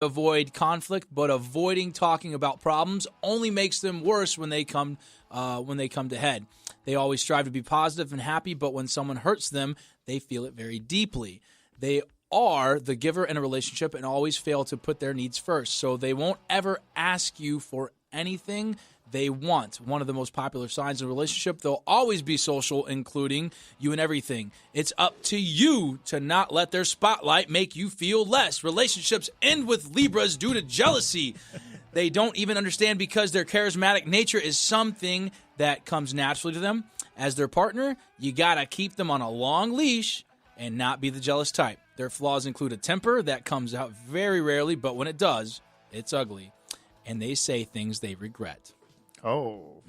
avoid conflict, but avoiding talking about problems only makes them worse when they come to head. They always strive to be positive and happy, but when someone hurts them, they feel it very deeply. They are the giver in a relationship and always fail to put their needs first, so they won't ever ask you for anything they want. One of the most popular signs in a relationship, they'll always be social, including you and everything. It's up to you to not let their spotlight make you feel less. Relationships end with Libras due to jealousy. They don't even understand because their charismatic nature is something that comes naturally to them. As their partner, you gotta keep them on a long leash and not be the jealous type. Their flaws include a temper that comes out very rarely, but when it does, it's ugly. And they say things they regret. Oh.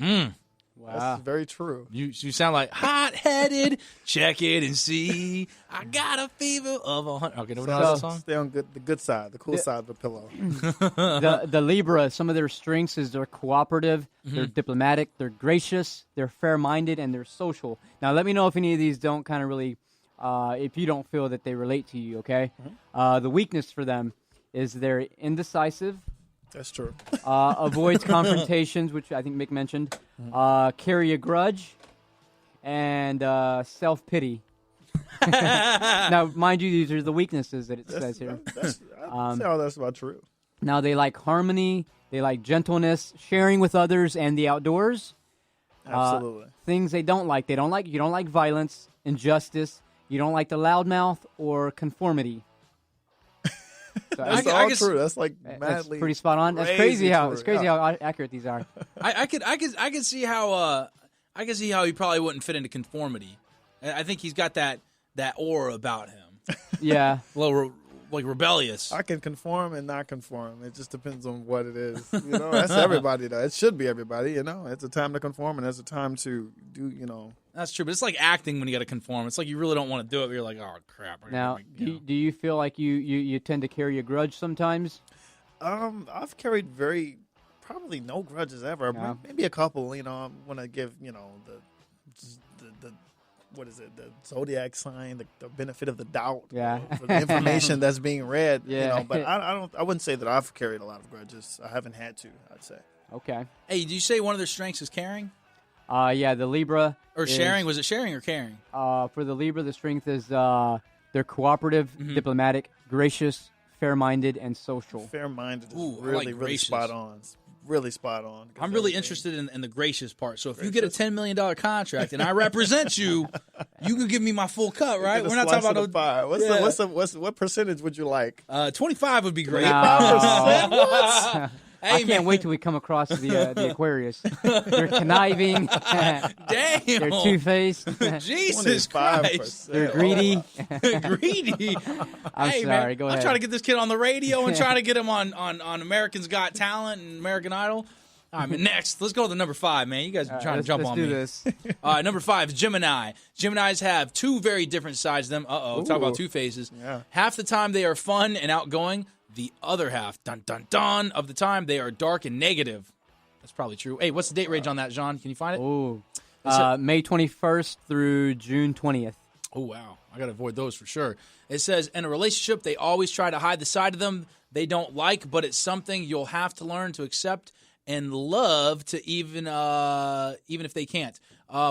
Wow. That's very true. You sound like hot-headed. Check it and see. I got a fever of 100. Okay, nobody knows that song? Stay on the good side, the cool side of the pillow. The Libra, some of their strengths is they're cooperative, they're diplomatic, they're gracious, they're fair-minded, and they're social. Now, let me know if any of these don't kind of really, if you don't feel that they relate to you, okay? The weakness for them is they're indecisive. That's true. Avoids confrontations, which I think Mick mentioned. Carry a grudge, and self-pity. Now, mind you, these are the weaknesses that it says here. I'd say all that's about true. Now, they like harmony, they like gentleness, sharing with others, and the outdoors. Absolutely. Things they don't like. You don't like violence, injustice. You don't like the loudmouth or conformity. So That's all true. That's like madly. That's pretty spot on. That's crazy how accurate these are. I could see how he probably wouldn't fit into conformity. I think he's got that aura about him. Yeah, a little like rebellious. I can conform and not conform. It just depends on what it is. That's everybody though. It should be everybody. It's a time to conform and there's a time to do. That's true, but it's like acting when you got to conform. It's like you really don't want to do it, but you're like, oh crap. Now, do you feel like you tend to carry a grudge sometimes? I've carried probably no grudges ever. Yeah. Maybe a couple. I want to give the what is it? The Zodiac sign, the benefit of the doubt. Yeah. For the information that's being read. Yeah. But I wouldn't say that I've carried a lot of grudges. I haven't had to. I'd say. Okay. Hey, did you say one of their strengths is caring? Yeah, the Libra. Or sharing? Was it sharing or caring? For the Libra, the strength is they're cooperative, diplomatic, gracious, fair-minded, and social. Fair-minded is really spot on. Really spot on. I'm really interested in the gracious part. So if you get a $10 million contract and I represent you, you can give me my full cut, right? We're not talking about what percentage would you like? 25 would be great. 25%? What? I can't wait till we come across the Aquarius. They're conniving. Damn. They're two-faced. Jesus Christ. They're greedy. Greedy. I'm sorry. Man, Go ahead. I'm trying to get this kid on the radio and trying to get him on American's Got Talent and American Idol. All right, man, next, let's go to the number 5, man. You guys are trying to jump on me. Let's do this. All right, number 5 is Gemini. Geminis have two very different sides to them. Talk about two faces. Yeah. Half the time they are fun and outgoing. The other half, of the time, they are dark and negative. That's probably true. Hey, what's the date range on that, John? Can you find it? Ooh. May 21st through June 20th. Oh, wow. I got to avoid those for sure. It says, in a relationship, they always try to hide the side of them they don't like, but it's something you'll have to learn to accept and love to even if they can't.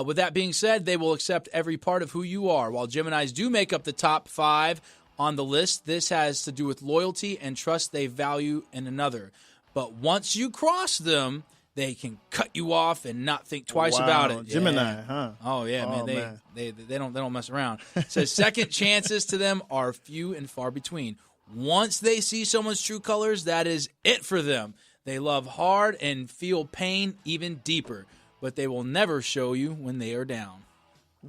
With that being said, they will accept every part of who you are. While Geminis do make up the top 5 on the list, this has to do with loyalty and trust they value in another. But once you cross them, they can cut you off and not think twice about it. Gemini, huh? Oh yeah, man. They don't mess around. So second chances to them are few and far between. Once they see someone's true colors, that is it for them. They love hard and feel pain even deeper, but they will never show you when they are down.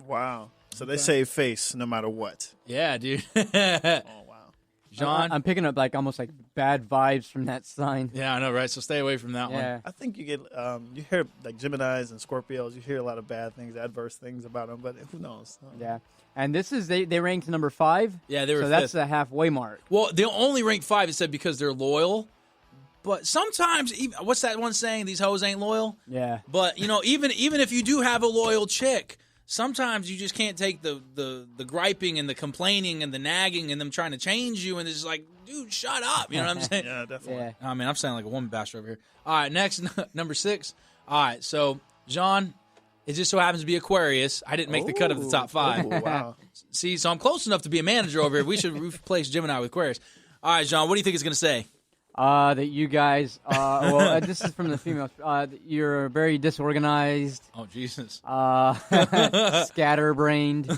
Wow. So they save face no matter what. Yeah, dude. Oh, wow. John? I'm picking up almost like bad vibes from that sign. Yeah, I know, right? So stay away from that one. I think you get, you hear like Geminis and Scorpios, you hear a lot of bad things, adverse things about them, but who knows? Yeah. And this is, they ranked number 5. Yeah, they were so fifth. That's the halfway mark. Well, they only rank 5, it said, because they're loyal. But sometimes, what's that one saying? These hoes ain't loyal? Yeah. But, even if you do have a loyal chick, sometimes you just can't take the griping and the complaining and the nagging and them trying to change you, and it's just like, dude, shut up. You know what I'm saying? Yeah, definitely. Yeah. I mean, I'm sounding like a woman basher over here. All right, next, number 6. All right, so, John, it just so happens to be Aquarius. I didn't make the cut of the top 5. Oh, wow. See, so I'm close enough to be a manager over here. We should replace Gemini with Aquarius. All right, John, what do you think it's going to say? That you guys, this is from the females. You're very disorganized. Oh, Jesus. Scatterbrained.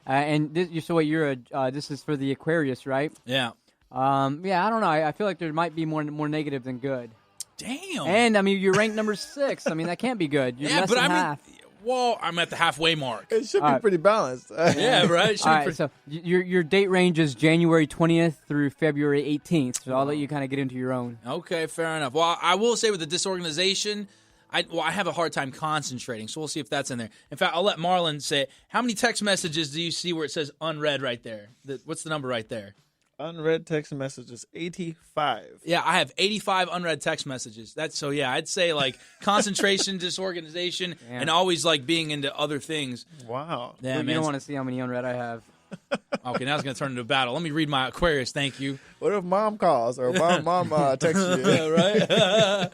And this, so what? This is for the Aquarius, right? Yeah. Yeah, I don't know. I feel like there might be more negative than good. Damn. And I mean, you're ranked number 6. I mean, that can't be good. You're less than half. Well, I'm at the halfway mark. It should be pretty balanced. Yeah, right. All right, so your date range is January 20th through February 18th. So I'll let you kind of get into your own. Okay, fair enough. Well, I will say with the disorganization, I have a hard time concentrating, so we'll see if that's in there. In fact, I'll let Marlon say, how many text messages do you see where it says unread right there? What's the number right there? Unread text messages, 85. Yeah, I have 85 unread text messages. I'd say like concentration, disorganization, and always like being into other things. Wow. Yeah, You don't want to see how many unread I have. Okay, now it's going to turn into a battle. Let me read my Aquarius, thank you. What if mom calls or mom texts you? Yeah, right?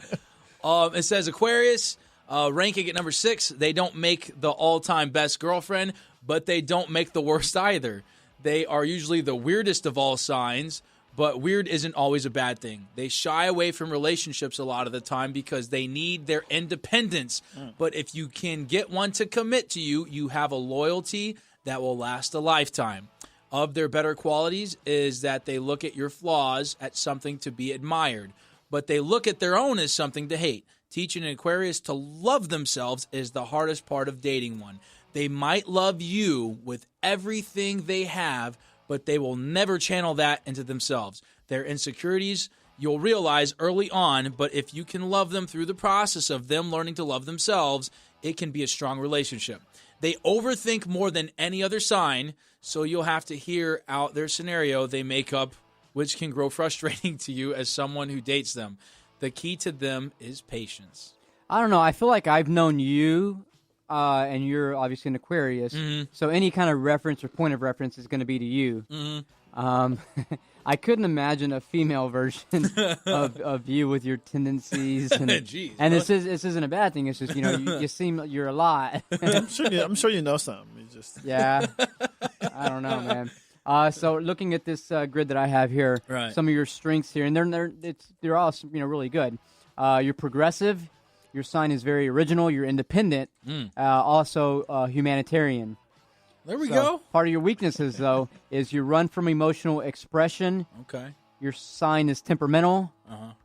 It says Aquarius, ranking at number 6. They don't make the all-time best girlfriend, but they don't make the worst either. They are usually the weirdest of all signs, but weird isn't always a bad thing. They shy away from relationships a lot of the time because they need their independence. But if you can get one to commit to you, you have a loyalty that will last a lifetime. Of their better qualities is that they look at your flaws as something to be admired, but they look at their own as something to hate. Teaching an Aquarius to love themselves is the hardest part of dating one. They might love you with everything they have, but they will never channel that into themselves. Their insecurities, you'll realize early on, but if you can love them through the process of them learning to love themselves, it can be a strong relationship. They overthink more than any other sign, so you'll have to hear out their scenario they make up, which can grow frustrating to you as someone who dates them. The key to them is patience. I don't know. I feel like I've known you, and you're obviously an Aquarius, so any kind of reference or point of reference is going to be to you. I couldn't imagine a female version of you with your tendencies, and Jeez, and this isn't a bad thing. It's just you seem you're a lot. I'm sure you know some. You just Yeah, I don't know, man. So looking at this grid that I have here, Right. some of your strengths here, and they're all really good. You're progressive. Your sign is very original. You're independent. Also humanitarian. There we So, go. Part of your weaknesses, though, is you run from emotional expression. Okay. Your sign is temperamental.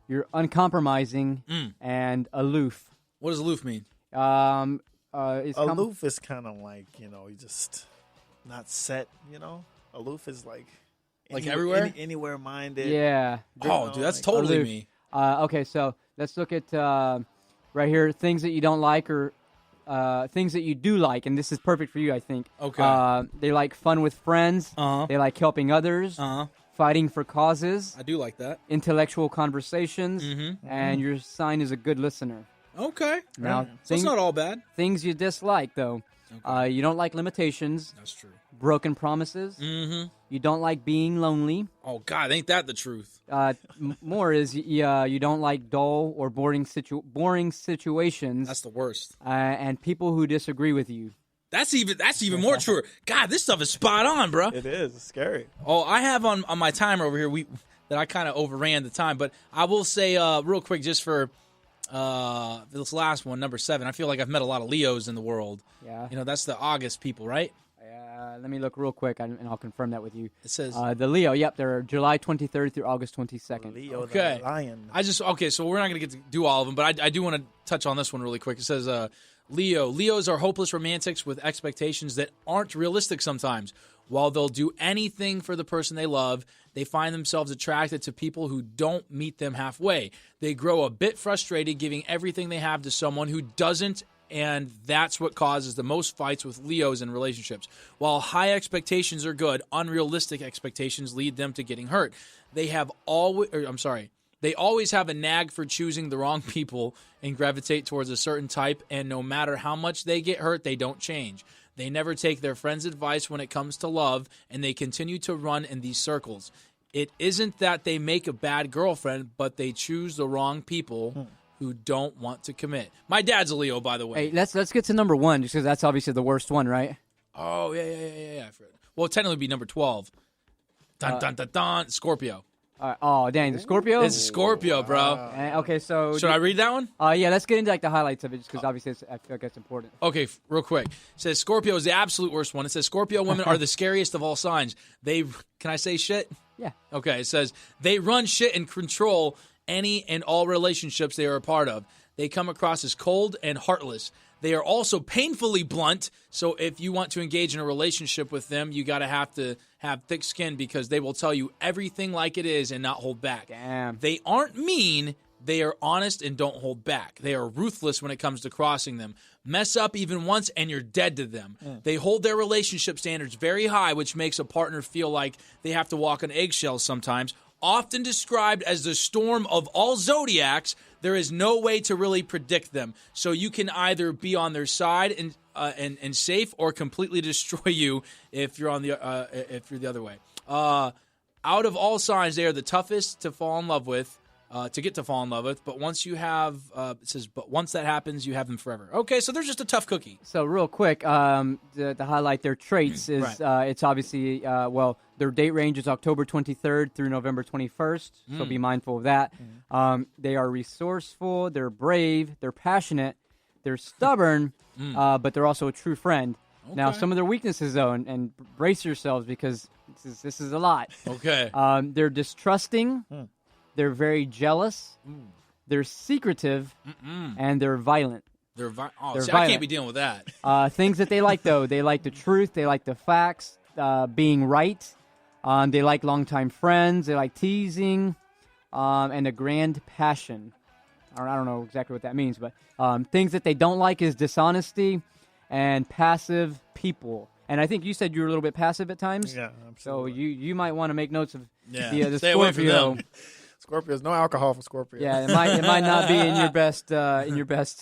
You're uncompromising and aloof. What does aloof mean? aloof is kind of like you just not set. Aloof is like everywhere? anywhere minded. Yeah. Oh, dude, that's like totally aloof. me. Okay, so let's look at right here things that you don't like or things that you do like, and this is perfect for you, I think. Okay. They like fun with friends. Uh-huh. They like helping others. Fighting for causes. I do like that. Intellectual conversations. And your sign is a good listener. Okay. Now, So it's not all bad. things you dislike, though. Okay. You don't like limitations, That's true. broken promises. You don't like being lonely. Oh, God, ain't that the truth? More is you don't like dull or boring situations. That's the worst. And people who disagree with you. That's even more true. God, this stuff is spot on, bro. It is. It's scary. Oh, I have on my timer over here that I kind of overran the time, but I will say real quick just for this last one, number 7. I feel like I've met a lot of Leos in the world. Yeah. That's the August people, right? Let me look real quick, and I'll confirm that with you. It says the Leo. Yep, they're July 23rd through August 22nd. Leo Okay. the lion. so we're not going to get to do all of them, but I do want to touch on this one really quick. It says Leos are hopeless romantics with expectations that aren't realistic sometimes. While they'll do anything for the person they love, they find themselves attracted to people who don't meet them halfway. They grow a bit frustrated giving everything they have to someone who doesn't, and that's what causes the most fights with Leos in relationships. While high expectations are good, unrealistic expectations lead them to getting hurt. They always have a nag for choosing the wrong people and gravitate towards a certain type, and no matter how much they get hurt, they don't change. They never take their friends' advice when it comes to love, and they continue to run in these circles. It isn't that they make a bad girlfriend, but they choose the wrong people who don't want to commit. My dad's a Leo, by the way. Hey, let's get to number 1, just because that's obviously the worst one, right? Oh, yeah. Well, technically it'd be number 12. Dun, dun, dun, dun. Scorpio. Oh, dang, the Scorpio? It's Scorpio, bro. Okay, so... Should I read that one? Yeah, let's get into like the highlights of it, just because obviously I feel like that's important. Okay, real quick. It says Scorpio is the absolute worst one. It says Scorpio women are the scariest of all signs. Can I say shit? Yeah. Okay, it says they run shit and control any and all relationships they are a part of. They come across as cold and heartless. They are also painfully blunt, so if you want to engage in a relationship with them, you got to have thick skin because they will tell you everything like it is and not hold back. Damn. They aren't mean. They are honest and don't hold back. They are ruthless when it comes to crossing them. Mess up even once and you're dead to them. They hold their relationship standards very high, which makes a partner feel like they have to walk on eggshells sometimes. Often described as the storm of all zodiacs, there is no way to really predict them. So you can either be on their side and safe, or completely destroy you if you're if you're the other way. Out of all signs, they are the toughest to fall in love with. To fall in love with, but once you have, it says, but once that happens, you have them forever. Okay, so they're just a tough cookie. So real quick, to highlight their traits is it's obviously, their date range is October 23rd through November 21st, so be mindful of that. They are resourceful, they're brave, they're passionate, they're stubborn, but they're also a true friend. Okay. Now, some of their weaknesses, though, and brace yourselves because this is a lot. Okay. They're distrusting. They're very jealous. They're secretive, and they're violent. They're violent. I can't be dealing with that. Things that they like, though, they like the truth. They like the facts, being right. They like longtime friends. They like teasing, and a grand passion. I don't know exactly what that means, but things that they don't like is dishonesty and passive people. And I think you said you were a little bit passive at times. Yeah, absolutely. So you might want to make notes of the Stay Scorpio. away from them. Scorpios, no alcohol for Scorpios. Yeah, it might not be in your best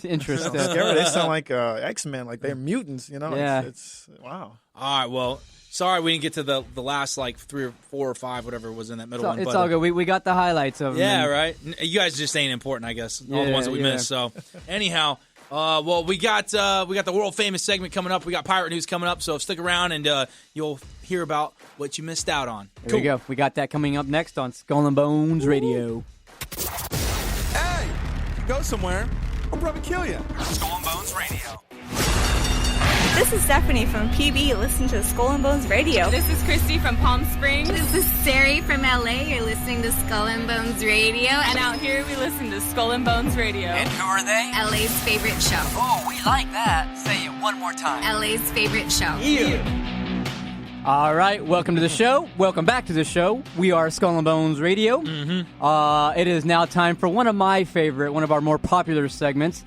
interest. They sound like X-Men, like they're mutants. You know? Yeah. It's wow. All right, well, sorry we didn't get to the last like 3 or 4 or 5, whatever was in that middle one. It's all good. We got the highlights of them. Yeah, right. You guys just ain't important, I guess. All the ones that we missed. So anyhow. We got the world famous segment coming up. We got pirate news coming up, so stick around and you'll hear about what you missed out on. There we go. We got that coming up next on Skull and Bones Radio. Hey, you go somewhere, I'll probably kill you. Skull and Bones Radio. This is Stephanie from PB. Listen to Skull and Bones Radio. This is Christy from Palm Springs. This is Sari from LA. You're listening to Skull and Bones Radio. And out here we listen to Skull and Bones Radio. And who are they? LA's favorite show. Oh, we like that. Say it one more time. LA's favorite show. All right, welcome to the show. Welcome back to the show. We are Skull and Bones Radio. It is now time for one of our more popular segments.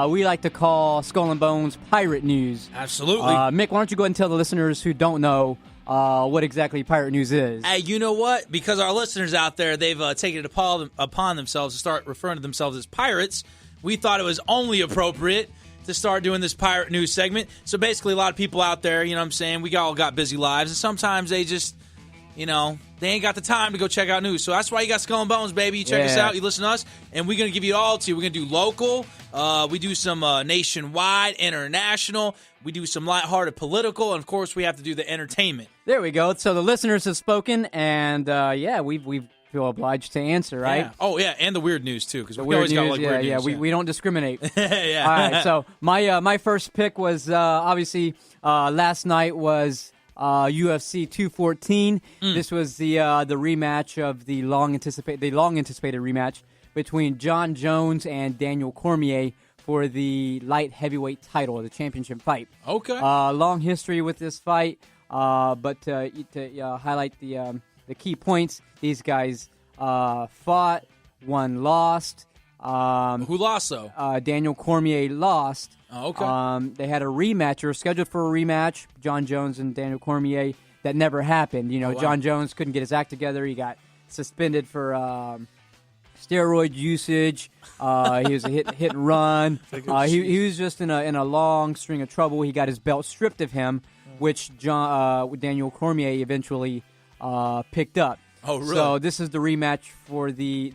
We like to call Skull and Bones Pirate News. Absolutely. Mick, why don't you go ahead and tell the listeners who don't know what exactly Pirate News is? Hey, you know what? Because our listeners out there, they've taken it upon themselves to start referring to themselves as pirates. We thought it was only appropriate to start doing this Pirate News segment. So basically, a lot of people out there, you know what I'm saying, we all got busy lives, and sometimes they just, they ain't got the time to go check out news. So that's why you got Skull and Bones, baby. You check us out, you listen to us, and we're going to give you all to. We're going to do local. We do some nationwide, international. We do some lighthearted political, and of course, we have to do the entertainment. There we go. So the listeners have spoken, and we feel obliged to answer, right? Yeah. Oh yeah, and the weird news too, because we weird always news, got like weird news. We don't discriminate. Yeah. All right. So my first pick was obviously last night was UFC 214. This was the rematch of the long anticipated rematch between John Jones and Daniel Cormier for the light heavyweight title, the championship fight. Okay. Long history with this fight, but to highlight the key points, these guys fought, one lost. Who lost though? Daniel Cormier lost. Oh, okay. They had a rematch, or scheduled for a rematch, John Jones and Daniel Cormier. That never happened. Wow. John Jones couldn't get his act together. He got suspended for steroid usage. He was a hit and run. He was just in a long string of trouble. He got his belt stripped of him, which Daniel Cormier eventually picked up. Oh, really? So this is the rematch for the